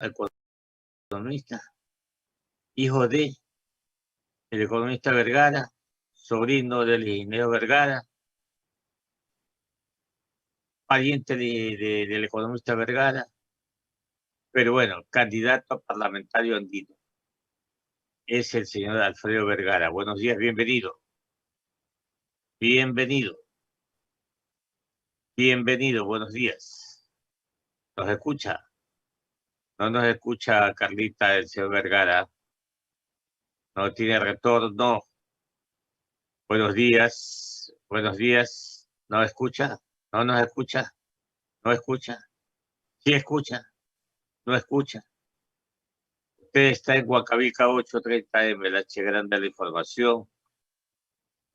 economista, hijo de el economista Vergara, sobrino del ingeniero Vergara, pariente del economista Vergara, pero bueno, candidato a parlamentario andino. Es el señor Alfredo Vergara. Buenos días, bienvenido. Bienvenido. Bienvenido, buenos días. ¿Nos escucha? No nos escucha Carlita, el señor Vergara. No tiene retorno. Buenos días. Buenos días. ¿No escucha? ¿No nos escucha? ¿No escucha? Sí escucha. ¿No escucha? Usted está en Huancavelica 830M, la H grande de la información.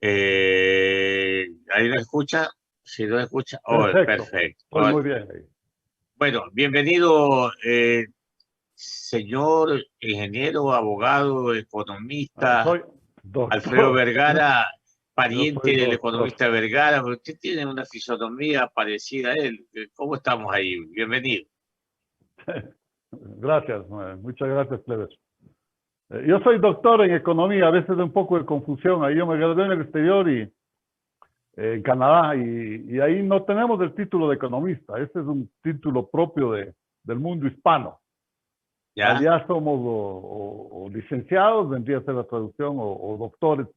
¿Ahí no escucha? Si no escucha, perfecto. Pues muy bien. Bueno, bienvenido, señor ingeniero, abogado, economista, Alfredo Vergara, pariente del economista Vergara. Usted tiene una fisonomía parecida a él. ¿Cómo estamos ahí? Bienvenido. Gracias, muchas gracias, Cleves. Yo soy doctor en economía, a veces un poco de confusión. Ahí yo me gradué en el exterior y en Canadá, y ahí no tenemos el título de economista. Este es un título propio del mundo hispano. ¿Ya? Allá somos o licenciados, vendría a ser la traducción, o doctores,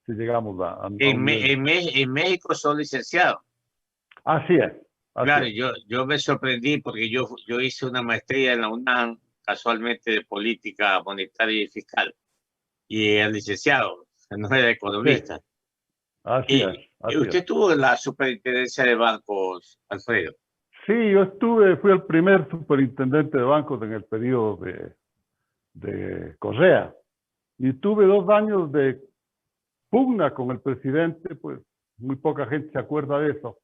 si llegamos a en México son licenciados. Así es. Claro, yo me sorprendí porque yo hice una maestría en la UNAM, casualmente de política monetaria y fiscal, y el licenciado, no era economista. Sí. Así es. ¿Usted estuvo en la superintendencia de bancos, Alfredo? Sí, fui el primer superintendente de bancos en el periodo de Correa, y tuve 2 años de pugna con el presidente. Pues muy poca gente se acuerda de eso,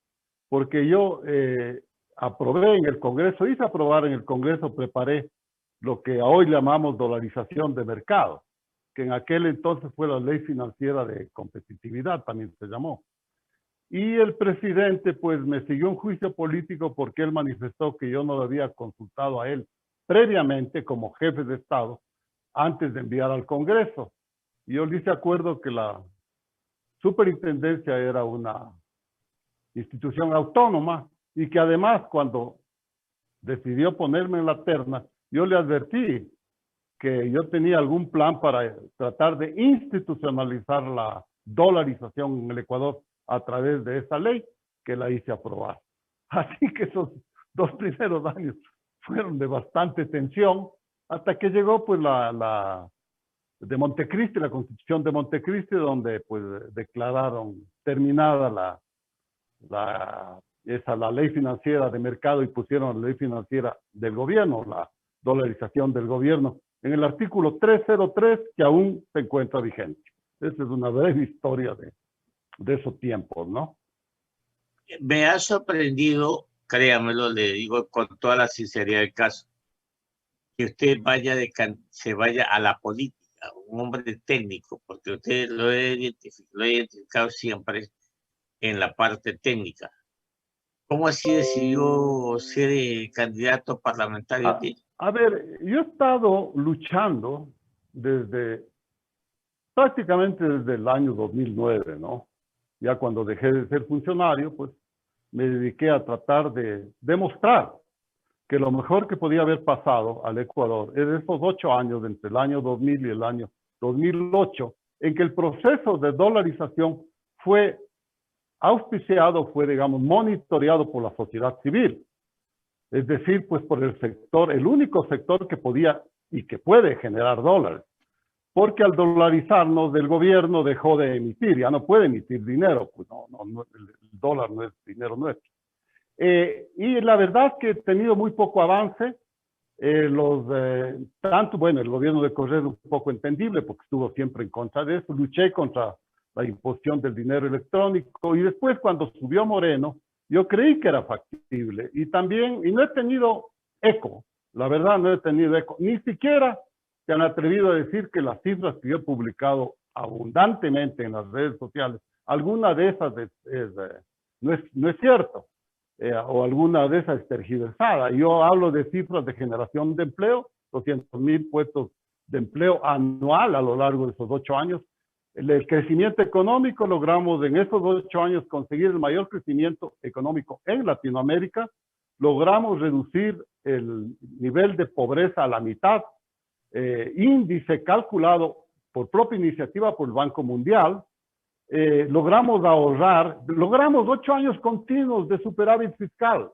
porque yo aprobé en el Congreso, hice aprobar en el Congreso, preparé lo que hoy llamamos dolarización de mercado, que en aquel entonces fue la Ley Financiera de Competitividad, también se llamó. Y el presidente pues me siguió un juicio político porque él manifestó que yo no lo había consultado a él previamente como jefe de Estado antes de enviar al Congreso. Y yo le hice acuerdo que la superintendencia era una institución autónoma y que además cuando decidió ponerme en la terna, yo le advertí que yo tenía algún plan para tratar de institucionalizar la dolarización en el Ecuador a través de esa ley, que la hice aprobar. Así que esos 2 primeros años fueron de bastante tensión, hasta que llegó pues la de Montecristi, la Constitución de Montecristi, donde pues declararon terminada la ley financiera de mercado y pusieron la ley financiera del gobierno, la dolarización del gobierno, en el artículo 303, que aún se encuentra vigente. Esa es una breve historia de esos tiempos, ¿no? Me ha sorprendido, créamelo, le digo con toda la sinceridad del caso, que usted se vaya a la política, un hombre técnico, porque usted lo he identificado siempre en la parte técnica. ¿Cómo así decidió ser candidato parlamentario? A ver, yo he estado luchando prácticamente desde el año 2009, ¿no? Ya cuando dejé de ser funcionario, pues me dediqué a tratar de demostrar que lo mejor que podía haber pasado al Ecuador en esos 8 años, entre el año 2000 y el año 2008, en que el proceso de dolarización fue auspiciado, fue, digamos, monitoreado por la sociedad civil. Es decir, pues por el sector, el único sector que podía y que puede generar dólares. Porque al dolarizarnos, el gobierno dejó de emitir, ya no puede emitir dinero, pues no, el dólar no es dinero nuestro. Y la verdad que he tenido muy poco avance. El gobierno de Correa es un poco entendible porque estuvo siempre en contra de eso. Luché contra la imposición del dinero electrónico, y después cuando subió Moreno, yo creí que era factible, y no he tenido eco, la verdad no he tenido eco, ni siquiera se han atrevido a decir que las cifras que yo he publicado abundantemente en las redes sociales, alguna de esas no es cierto, o alguna de esas es tergiversada. Yo hablo de cifras de generación de empleo 200,000 puestos de empleo anual a lo largo de esos 8 años. El crecimiento económico, logramos en esos 8 años conseguir el mayor crecimiento económico en Latinoamérica. Logramos reducir el nivel de pobreza a la mitad. Índice calculado por propia iniciativa por el Banco Mundial. Logramos ahorrar, logramos 8 años continuos de superávit fiscal.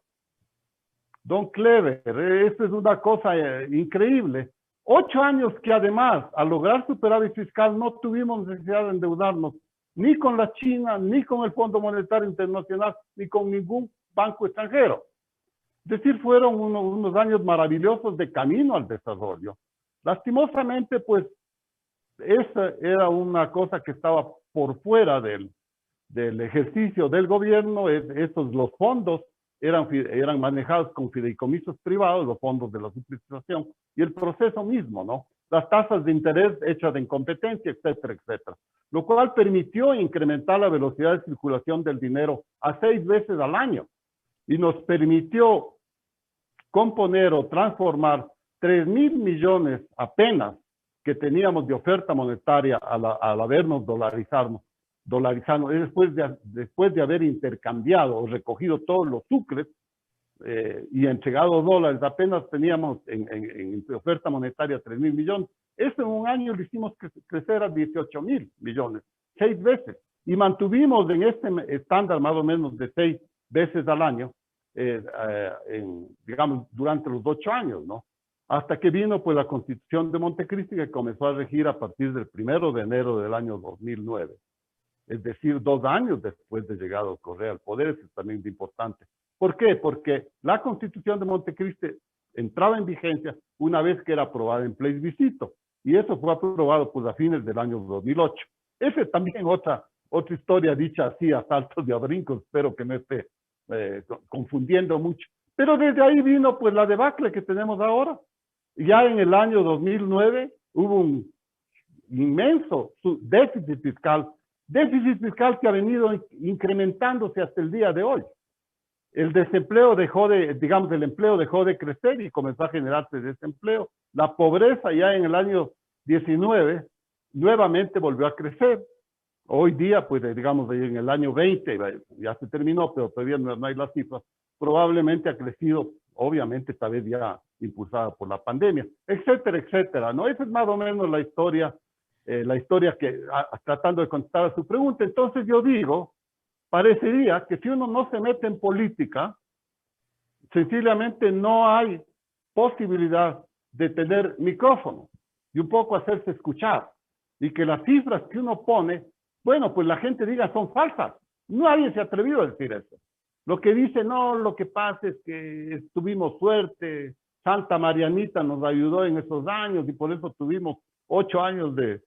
Don Clever, esto es una cosa increíble. 8 años que además, al lograr superávit fiscal, no tuvimos necesidad de endeudarnos ni con la China, ni con el Fondo Monetario Internacional, ni con ningún banco extranjero. Es decir, fueron unos años maravillosos de camino al desarrollo. Lastimosamente, pues, esa era una cosa que estaba por fuera del ejercicio del gobierno. Los fondos eran manejados con fideicomisos privados, los fondos de la subsidiación, y el proceso mismo, ¿no? Las tasas de interés hechas de incompetencia, etcétera, etcétera. Lo cual permitió incrementar la velocidad de circulación del dinero a 6 veces al año y nos permitió componer o transformar 3,000 millones apenas que teníamos de oferta monetaria al habernos dolarizado, después de haber intercambiado o recogido todos los sucres y entregado dólares, apenas teníamos en oferta monetaria 3,000 millones. Eso en un año lo hicimos crecer a 18,000 millones, 6 veces. Y mantuvimos en este estándar más o menos de 6 veces al año, digamos, durante los 8 años, ¿no? Hasta que vino pues la Constitución de Montecristi, que comenzó a regir a partir del 1 de enero del año 2009. Es decir, 2 años después de llegado Correa al poder. Eso es también importante. ¿Por qué? Porque la Constitución de Montecristi entraba en vigencia una vez que era aprobada en plebiscito. Y eso fue aprobado pues a fines del año 2008. Esa es también otra historia dicha así a saltos de brincos. Espero que no esté confundiendo mucho. Pero desde ahí vino pues la debacle que tenemos ahora. Ya en el año 2009 hubo un inmenso déficit fiscal que ha venido incrementándose hasta el día de hoy. El desempleo el empleo dejó de crecer y comenzó a generarse desempleo. La pobreza ya en el año 19 nuevamente volvió a crecer. Hoy día, pues digamos en el año 20, ya se terminó, pero todavía no hay las cifras, probablemente ha crecido, obviamente esta vez ya impulsada por la pandemia, etcétera, etcétera, ¿no? Esa es más o menos la historia que, tratando de contestar a su pregunta. Entonces yo digo, parecería que si uno no se mete en política, sencillamente no hay posibilidad de tener micrófono y un poco hacerse escuchar. Y que las cifras que uno pone, bueno, pues la gente diga son falsas. Nadie se ha atrevido a decir eso. Lo que dice, no, lo que pasa es que tuvimos suerte, Santa Marianita nos ayudó en esos años y por eso tuvimos 8 años de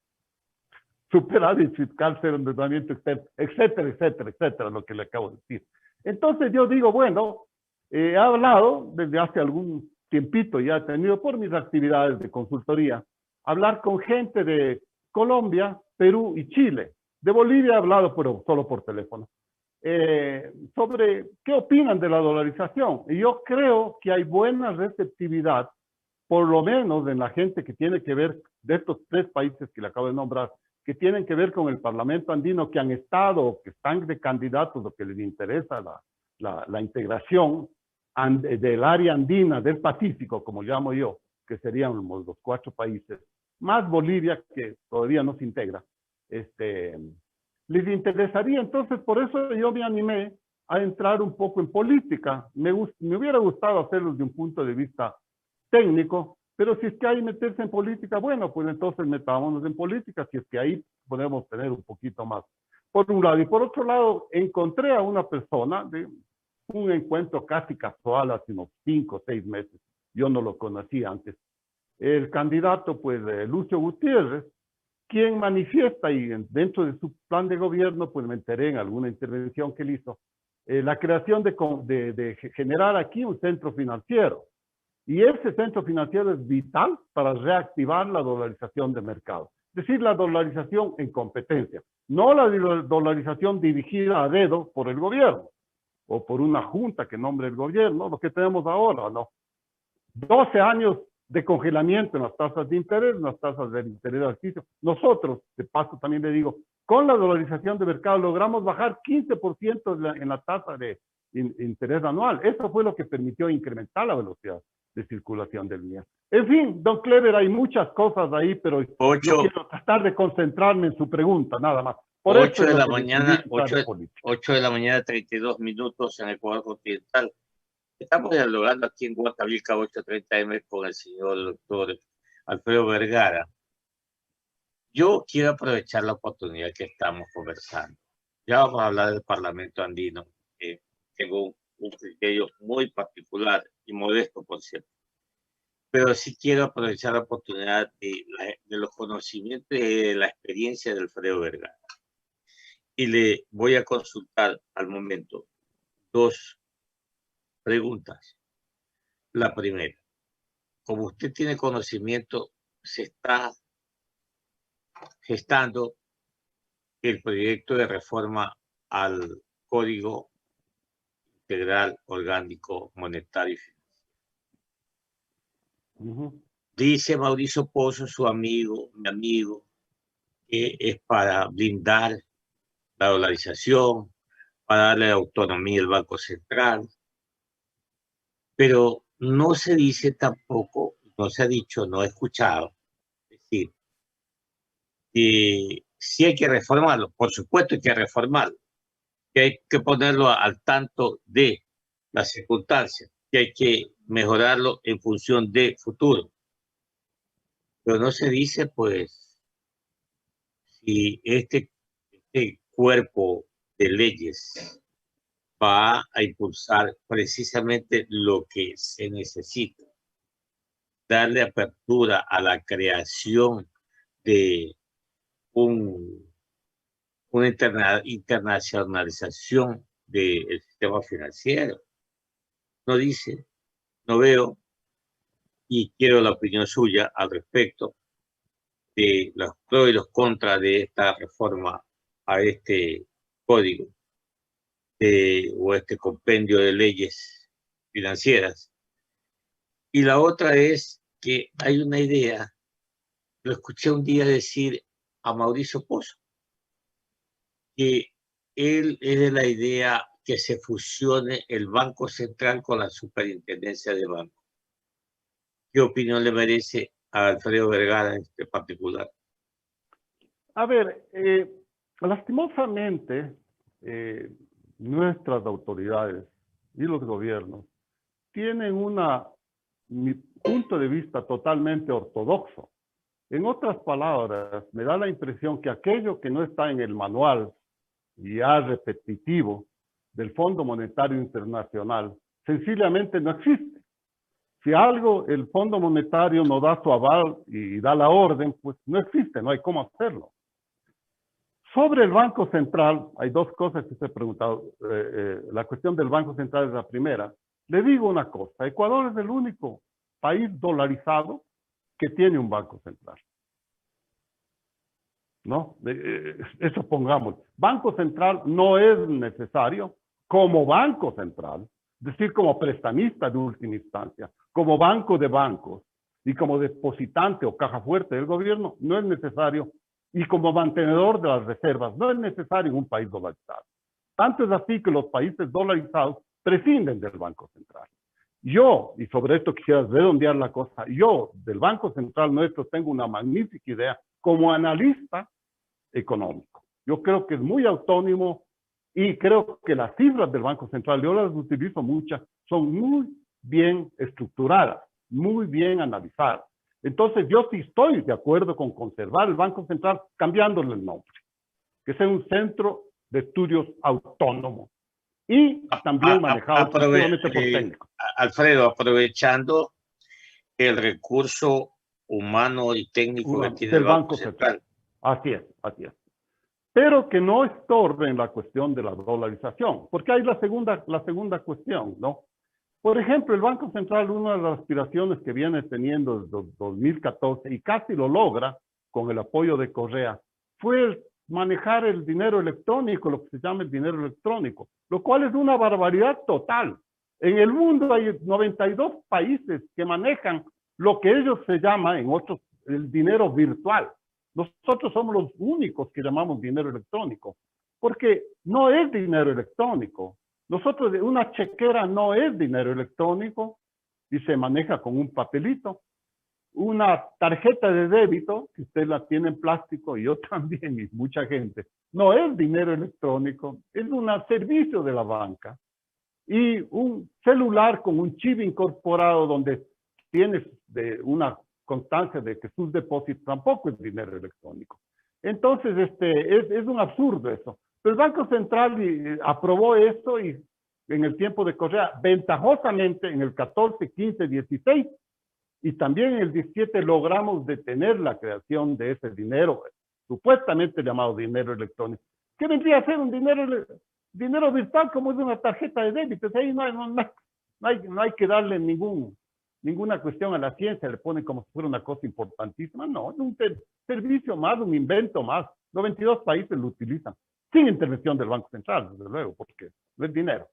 superávit fiscal, cero endeudamiento, etcétera, etcétera, etcétera, lo que le acabo de decir. Entonces yo digo, bueno, he hablado desde hace algún tiempito, ya he tenido por mis actividades de consultoría, hablar con gente de Colombia, Perú y Chile. De Bolivia he hablado, pero solo por teléfono. Sobre qué opinan de la dolarización. Y yo creo que hay buena receptividad, por lo menos en la gente que tiene que ver, de estos 3 países que le acabo de nombrar, que tienen que ver con el Parlamento andino, que han estado o que están de candidatos o que les interesa la integración del área andina, del Pacífico, como llamo yo, que serían los 4 países, más Bolivia, que todavía no se integra. Les interesaría, entonces por eso yo me animé a entrar un poco en política. Me hubiera gustado hacerlo desde un punto de vista técnico, pero si es que hay meterse en política, bueno, pues entonces metámonos en política, si es que ahí podemos tener un poquito más. Por un lado. Y por otro lado, encontré a una persona de un encuentro casi casual hace unos 5 o 6 meses. Yo no lo conocía antes. El candidato, pues, Lucio Gutiérrez, quien manifiesta, y dentro de su plan de gobierno, pues me enteré en alguna intervención que él hizo, la creación de generar aquí un centro financiero. Y ese centro financiero es vital para reactivar la dolarización de mercado. Es decir, la dolarización en competencia, no la dolarización dirigida a dedo por el gobierno o por una junta que nombre el gobierno, lo que tenemos ahora, ¿no? 12 años de congelamiento en las tasas de interés, en las tasas del interés al sitio. Nosotros, de paso también le digo, con la dolarización de mercado logramos bajar 15% en la tasa de interés anual. Eso fue lo que permitió incrementar la velocidad de circulación del MIA. En fin, don Clever, hay muchas cosas ahí, pero yo quiero tratar de concentrarme en su pregunta, nada más. Por 8 de eso la es mañana, lo que 8 de la mañana, 32 minutos en Ecuador continental. Estamos dialogando aquí en Guatavilca 830M con el señor doctor Alfredo Vergara. Yo quiero aprovechar la oportunidad que estamos conversando. Ya vamos a hablar del Parlamento andino. Tengo un criterio muy particular y modesto, por cierto. Pero sí quiero aprovechar la oportunidad de los conocimientos y de la experiencia de Alfredo Vergara. Y le voy a consultar al momento 2 preguntas. La primera, como usted tiene conocimiento, se está gestando el proyecto de reforma al Código Integral Orgánico Monetario y Financiero. Dice Mauricio Pozo, su amigo, mi amigo, que es para blindar la dolarización, para darle autonomía al Banco Central, pero no se dice tampoco, no se ha dicho, no he escuchado, es decir, que sí hay que reformarlo, por supuesto hay que reformarlo, que hay que ponerlo al tanto de las circunstancias, que hay que mejorarlo en función de futuro. Pero no se dice, pues, si este cuerpo de leyes va a impulsar precisamente lo que se necesita, darle apertura a la creación de una internacionalización del sistema financiero. No dice, no veo, y quiero la opinión suya al respecto de los pros y los contras de esta reforma a este código o este compendio de leyes financieras. Y la otra es que hay una idea, lo escuché un día decir a Mauricio Pozo, que él es de la idea que se fusione el Banco Central con la Superintendencia de Banco. ¿Qué opinión le merece a Alfredo Vergara en este particular? A ver, lastimosamente, nuestras autoridades y los gobiernos tienen mi punto de vista totalmente ortodoxo. En otras palabras, me da la impresión que aquello que no está en el manual ya repetitivo del Fondo Monetario Internacional sencillamente no existe. Si algo el Fondo Monetario no da su aval y da la orden, pues no existe, no hay cómo hacerlo. Sobre el Banco Central, hay 2 cosas que se he preguntado. La cuestión del Banco Central es la primera. Le digo una cosa, Ecuador es el único país dolarizado que tiene un Banco Central. ¿No? Eso pongamos. Banco Central no es necesario como Banco Central, es decir, como prestamista de última instancia, como banco de bancos y como depositante o caja fuerte del gobierno, no es necesario, y como mantenedor de las reservas, no es necesario en un país dolarizado. Tanto es así que los países dolarizados prescinden del Banco Central. Yo, y sobre esto quisiera redondear la cosa, yo del Banco Central nuestro tengo una magnífica idea como analista económico. Yo creo que es muy autónomo y creo que las cifras del Banco Central, yo las utilizo muchas, son muy bien estructuradas, muy bien analizadas. Entonces yo sí estoy de acuerdo con conservar el Banco Central cambiándole el nombre, que sea un centro de estudios autónomo y también manejado exclusivamente por técnicos. Alfredo, aprovechando el recurso humano y técnico que tiene el Banco Central. Así es, así es. Pero que no estorbe en la cuestión de la dolarización, porque hay la segunda cuestión, ¿no? Por ejemplo, el Banco Central, una de las aspiraciones que viene teniendo desde 2014 y casi lo logra con el apoyo de Correa, fue manejar el dinero electrónico, lo que se llama el dinero electrónico, lo cual es una barbaridad total. En el mundo hay 92 países que manejan lo que ellos se llaman en otros el dinero virtual. Nosotros somos los únicos que llamamos dinero electrónico, porque no es dinero electrónico. Nosotros, una chequera no es dinero electrónico y se maneja con un papelito. Una tarjeta de débito, que usted la tiene en plástico, y yo también, y mucha gente, no es dinero electrónico, es un servicio de la banca. Y un celular con un chip incorporado donde tienes una constancia de que sus depósitos tampoco es dinero electrónico. Entonces, es un absurdo eso. Pero el Banco Central aprobó esto y en el tiempo de Correa, ventajosamente en el 14, 15, 16 y también en el 17 logramos detener la creación de ese dinero, supuestamente llamado dinero electrónico, que vendría a ser un dinero virtual como es una tarjeta de débito. Ahí no hay que darle ninguna cuestión a la ciencia, le ponen como si fuera una cosa importantísima. No, es un servicio más, un invento más. 92 países lo utilizan, sin intervención del Banco Central, desde luego, porque no es dinero.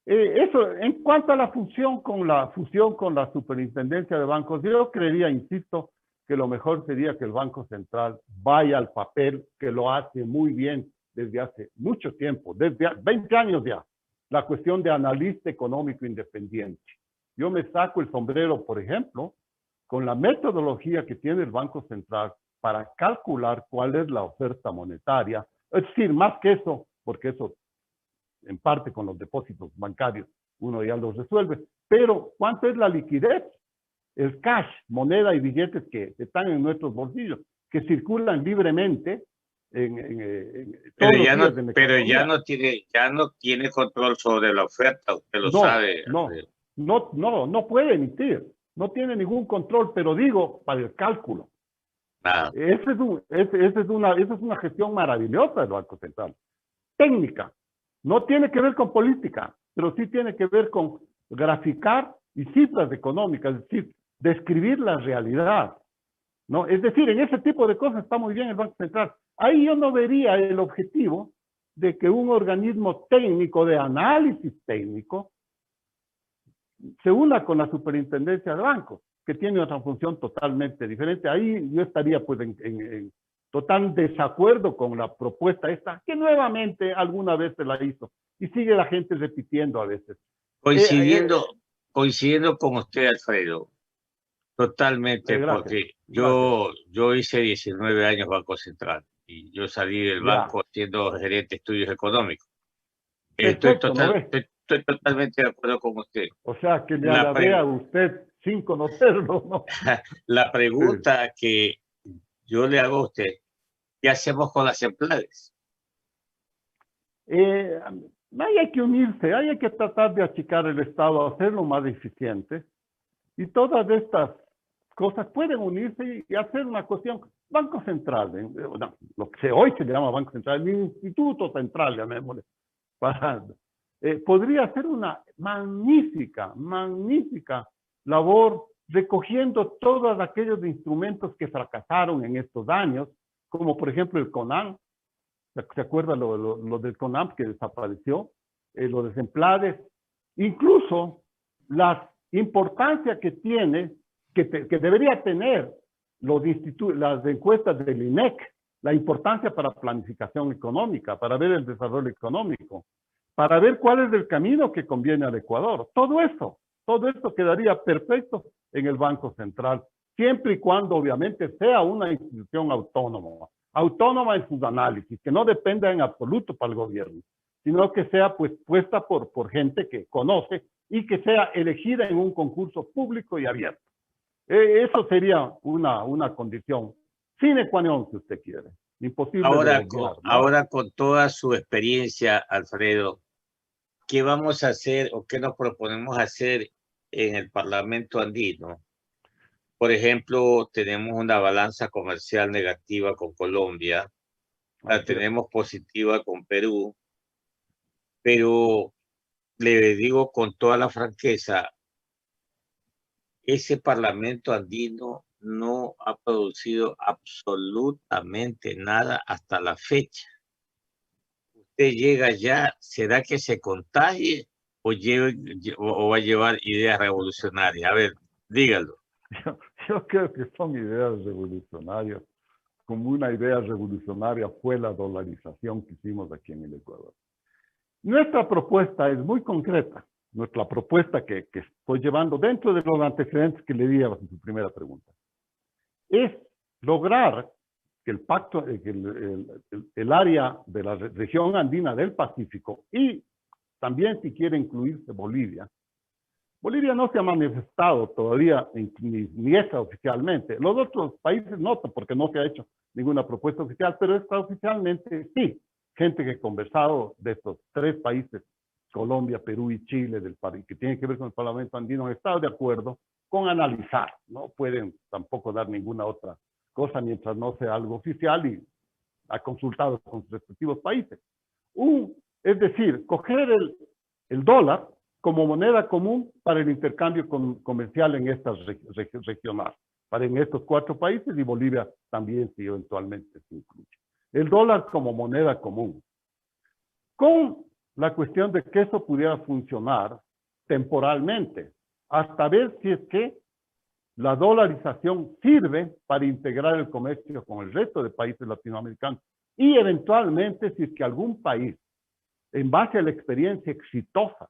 Eso, en cuanto a la fusión con la superintendencia de bancos, yo creería, insisto, que lo mejor sería que el Banco Central vaya al papel, que lo hace muy bien desde hace mucho tiempo, desde 20 años ya, la cuestión de analista económico independiente. Yo me saco el sombrero, por ejemplo, con la metodología que tiene el Banco Central para calcular cuál es la oferta monetaria. Es decir, más que eso, porque eso en parte con los depósitos bancarios uno ya los resuelve, pero ¿cuánto es la liquidez? El cash, moneda y billetes que están en nuestros bolsillos, que circulan libremente todos los días de la pero economía. ya no tiene control sobre la oferta, usted lo No, sabe. no puede emitir, no tiene ningún control, pero digo, para el cálculo. Nada. Esa es una gestión maravillosa del Banco Central, técnica. No tiene que ver con política, pero sí tiene que ver con graficar y cifras económicas, es decir, describir la realidad, ¿no? Es decir, en ese tipo de cosas está muy bien el Banco Central. Ahí yo no vería el objetivo de que un organismo técnico, de análisis técnico, se una con la superintendencia de bancos, que tiene otra función totalmente diferente. Ahí yo estaría pues en total desacuerdo con la propuesta esta, que nuevamente alguna vez se la hizo, y sigue la gente repitiendo a veces. Coincidiendo con usted, Alfredo, totalmente, Gracias. porque Gracias. yo hice 19 años Banco Central y yo salí del Ya. banco siendo gerente de estudios económicos. Perfecto, ¿no ve? Estoy totalmente de acuerdo con usted. O sea, que le La, alabé pre- a usted sin conocerlo, ¿no? la Sí. pregunta que yo le hago a usted, ¿qué hacemos con las empleadas? Ahí hay que unirse, ahí hay que tratar de achicar el Estado, hacerlo más eficiente. Y todas estas cosas pueden unirse y hacer una cuestión. Banco Central, lo que hoy se llama Banco Central, el Instituto Central, llamémosle, podría ser una magnífica labor recogiendo todos aquellos instrumentos que fracasaron en estos años, como por ejemplo el CONAN. ¿Se acuerda lo del CONAMP que desapareció? Los desempleados, incluso la importancia que tiene, que debería tener las encuestas del INEC, la importancia para planificación económica, para ver el desarrollo económico, para ver cuál es el camino que conviene al Ecuador. Todo esto quedaría perfecto en el Banco Central, siempre y cuando obviamente sea una institución autónoma en sus análisis, que no dependa en absoluto para el gobierno, sino que sea pues puesta por gente que conoce y que sea elegida en un concurso público y abierto. Eso sería una condición sine qua non, si usted quiere. Imposible de obviar, ¿no? Ahora con toda su experiencia, Alfredo, ¿qué vamos a hacer o qué nos proponemos hacer en el Parlamento andino? Por ejemplo, tenemos una balanza comercial negativa con Colombia, la tenemos positiva con Perú, pero le digo con toda la franqueza, ese Parlamento andino no ha producido absolutamente nada hasta la fecha. Usted llega ya, ¿será que se contagie o va a llevar ideas revolucionarias? A ver, dígalo. Yo creo que son ideas revolucionarias, como una idea revolucionaria fue la dolarización que hicimos aquí en el Ecuador. Nuestra propuesta es muy concreta. Nuestra propuesta que estoy llevando dentro de los antecedentes que le di a su primera pregunta es lograr que el pacto, que el área de la región andina del Pacífico y también si quiere incluirse Bolivia. Bolivia no se ha manifestado todavía ni extraoficialmente. Los otros países no, porque no se ha hecho ninguna propuesta oficial, pero extraoficialmente sí. Gente que ha conversado de estos tres países, Colombia, Perú y Chile, que tienen que ver con el Parlamento Andino, han estado de acuerdo con analizar. No pueden tampoco dar ninguna otra cosa mientras no sea algo oficial y ha consultado con sus respectivos países. Es decir, coger el dólar como moneda común para el intercambio comercial en estas regional, en estos 4 países y Bolivia también si eventualmente se incluye. El dólar como moneda común. Con la cuestión de que eso pudiera funcionar temporalmente, hasta ver si es que la dolarización sirve para integrar el comercio con el resto de países latinoamericanos y eventualmente si es que algún país, en base a la experiencia exitosa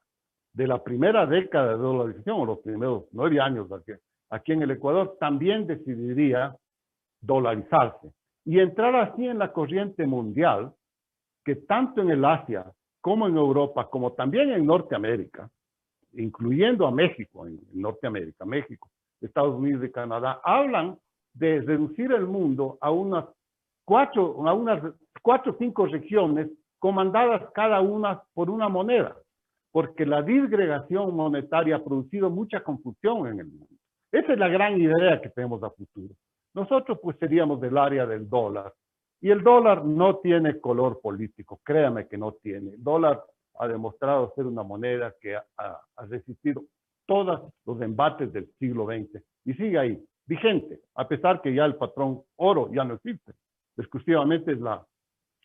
de la primera década de dolarización, o los primeros 9 años aquí en el Ecuador, también decidiría dolarizarse y entrar así en la corriente mundial que tanto en el Asia como en Europa, como también en Norteamérica, incluyendo a México, en Norteamérica, México, Estados Unidos y Canadá, hablan de reducir el mundo a unas 4 o 5 regiones comandadas cada una por una moneda, porque la disgregación monetaria ha producido mucha confusión en el mundo. Esa es la gran idea que tenemos a futuro. Nosotros pues seríamos del área del dólar, y el dólar no tiene color político, créame que no tiene. El dólar ha demostrado ser una moneda que ha resistido todos los embates del siglo XX y sigue ahí, vigente, a pesar que ya el patrón oro ya no existe. Exclusivamente es la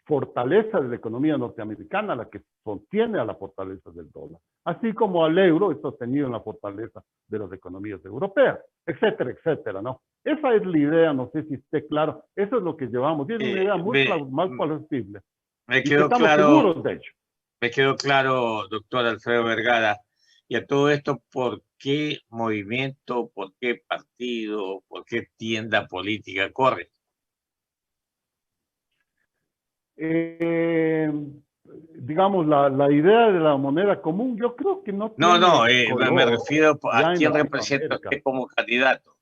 fortaleza de la economía norteamericana la que sostiene a la fortaleza del dólar, así como al euro es sostenido en la fortaleza de las economías europeas, etcétera, etcétera, ¿no? Esa es la idea, no sé si esté claro, eso es lo que llevamos, y es una idea más plausible. Me quedó estamos seguros de ello. Me quedó claro, doctor Alfredo Vergara, y a todo esto, ¿por qué movimiento, por qué partido, por qué tienda política corre? Digamos, la idea de la moneda común, yo creo que no tiene color, me refiero a quién representa usted como candidato.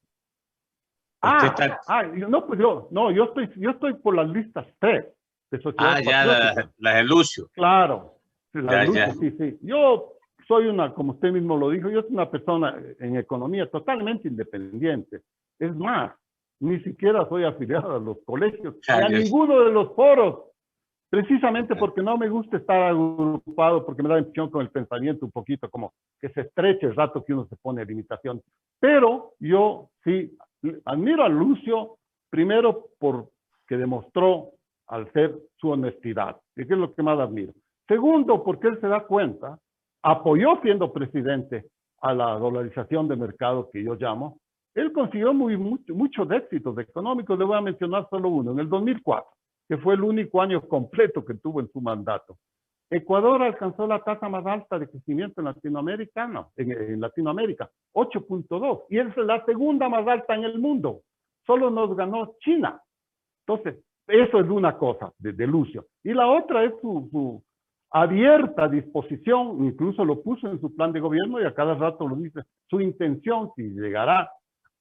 No, pues yo estoy por las listas 3 de Sociedad Patriótica. La de Lucio. Claro, la de Lucio, sí. Yo soy como usted mismo lo dijo, yo soy una persona en economía totalmente independiente. Es más, ni siquiera soy afiliado a los colegios, ni a ninguno de los foros, precisamente porque no me gusta estar agrupado, porque me da impresión con el pensamiento un poquito como que se estreche el rato que uno se pone limitación. Pero yo sí admiro a Lucio, primero porque demostró al ser su honestidad, que es lo que más admiro. Segundo, porque él se da cuenta, apoyó siendo presidente a la dolarización de mercado que yo llamo. Él consiguió muchos éxitos económicos, le voy a mencionar solo uno. En el 2004, que fue el único año completo que tuvo en su mandato, Ecuador alcanzó la tasa más alta de crecimiento en Latinoamérica, 8.2, y es la segunda más alta en el mundo. Solo nos ganó China. Entonces, eso es una cosa de Lucio. Y la otra es su abierta disposición, incluso lo puso en su plan de gobierno y a cada rato lo dice, su intención, si llegará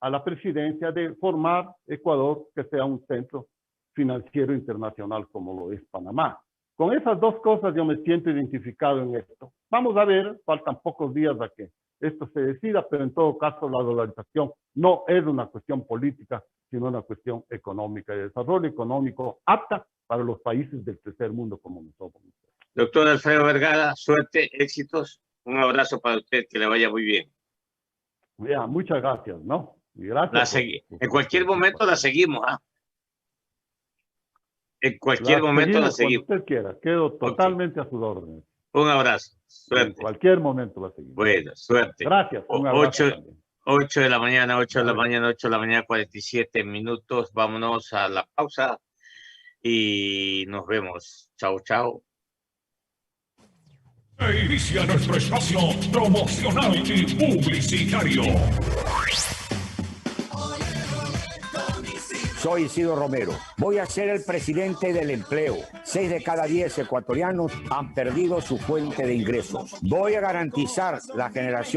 a la presidencia, de formar Ecuador que sea un centro financiero internacional como lo es Panamá. Con esas dos cosas yo me siento identificado en esto. Vamos a ver, faltan pocos días a que esto se decida, pero en todo caso la dolarización no es una cuestión política, sino una cuestión económica, de desarrollo económico apta para los países del tercer mundo como nosotros. Doctor Alfredo Vergara, suerte, éxitos. Un abrazo para usted, que le vaya muy bien. Ya, muchas gracias, ¿no? Y gracias. En cualquier momento la seguimos, ¿ah? En cualquier momento la seguimos. Cuando usted quiera, quedo totalmente a sus órdenes. Un abrazo, suerte. En cualquier momento la seguimos. Bueno, suerte. Gracias, un abrazo también. 8 de la mañana, 8 de la mañana, 8 de la mañana, 47 minutos. Vámonos a la pausa y nos vemos. Chao, chao. Inicia nuestro espacio promocional y publicitario. Soy Isidro Romero. Voy a ser el presidente del empleo. 6 de cada 10 ecuatorianos han perdido su fuente de ingresos. Voy a garantizar la generación